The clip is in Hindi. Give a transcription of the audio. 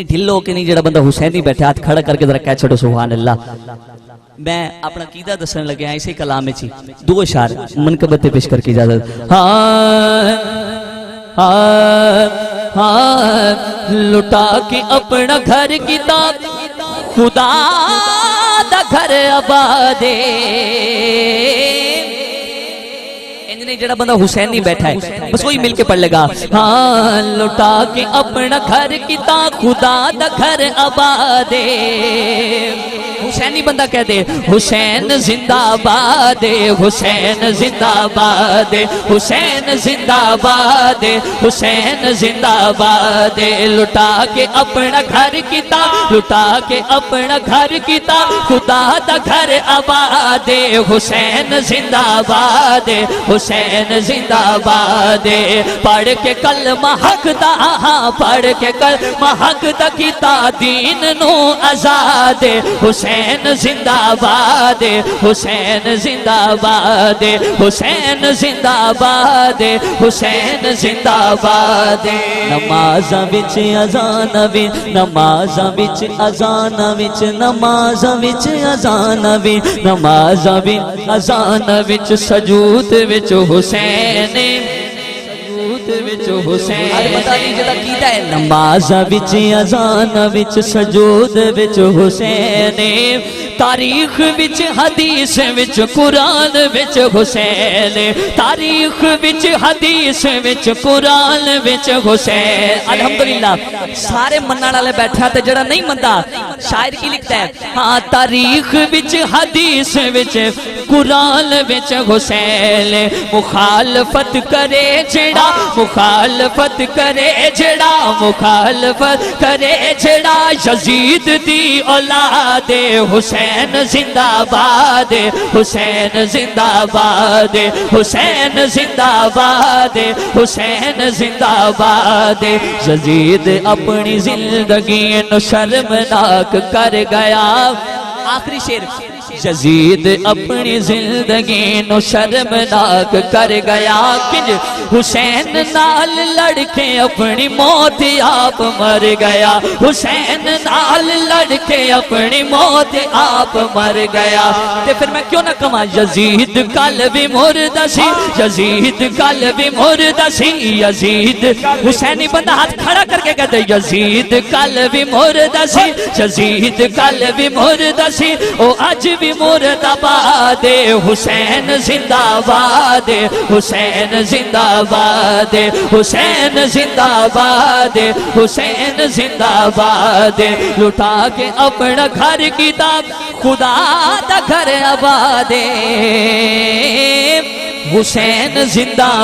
ढिलो के नहीं जड़ा बंदा हुसैन ही बैठा हाथ खड़ा करके जरा कह छोड़ो सुभान अल्लाह। मैं अपना कीदा दसन लगे इसी कलाम में ची दो इशार मनकबत पेश करके इजाजत। लुटा के अपना घर किताब खुदा दा घर आबादे नहीं जड़ा बंदा हुसैन नहीं बैठा है बस वही मिलके पढ़ लेगा। हाँ लुटा के अपना घर किता खुदा दा घर आबादे हुसैनी बंदा कह दे हुसैन जिंदाबाद हुसैन जिंदाबाद हुसैन जिंदाबाद हुसैन जिंदाबाद। लुटा के अपना घर किता लुटा के अपना घर किता खुदा दा घर आबाद हुसैन जिंदाबाद हुसैन जिंदाबाद। पढ़ के कलमा हक दा पढ़ के कलमा हक दा किता दीन नू आजाद हुसैन जिंदाबाद हुसैन जिंदाबाद हुसैन जिंदाबाद हुसैन जिंदाबाद। नमाज़ां विच अज़ान विच नमाज़ां विच अज़ान विच नमाज़ां विच अज़ान विच नमाज़ां विच अज़ान विच सजूद विच हुसैन सजूद विच हुसैन। अरे बता दी जड़ा कीता है नमाज़ां विच अज़ान विच सजूद विच हुसैन। तारीख विच हदीस विच कुरान विच हुसैन तारीख विच हदीस विच कुरान विच हुसैन। अल्हम्दुलिल्लाह सारे मनने वाले बैठा ते जड़ा नहीं मनदा शायर की लिखता है। हाँ तारीख विच हदीस विच कुरान विच हुसैन। मुखालफत करे जेड़ा मुखालफत करे जेड़ा मुखालफत करे जेड़ा यजीद दी औलाद हुसैन जिंदाबाद हुसैन जिंदाबाद हुसैन जिंदाबाद हुसैन जिंदाबाद। यजीद अपनी जिंदगी नु शर्मनाक कर गया। आखिरी शेर यजीद अपनी जिंदगी नु शर्मनाक कर गया। किंज हुसैन नाल लड़के अपनी मौत आप मर गया हुसैन नाल लड़के अपनी मौत आप मर गया। ते फिर मैं क्यों ना कमा यजीद कल भी मुर्दा सी यजीद कल भी मुर्दा सी यजीद हुसैनी बंदा हाथ खड़ा करके कहते यजीद कल भी मुर्दा सी यजीद कल भी मुर्दा सी ओ आज भी मुर्दाबाद हुसैन जिंदाबाद हुसैन जिंदाबाद हुसैन जिंदाबाद हुसैन जिंदाबाद। लुटा के अपना घर किताब खुदा दा घर आबाद हुसैन जिंदाबाद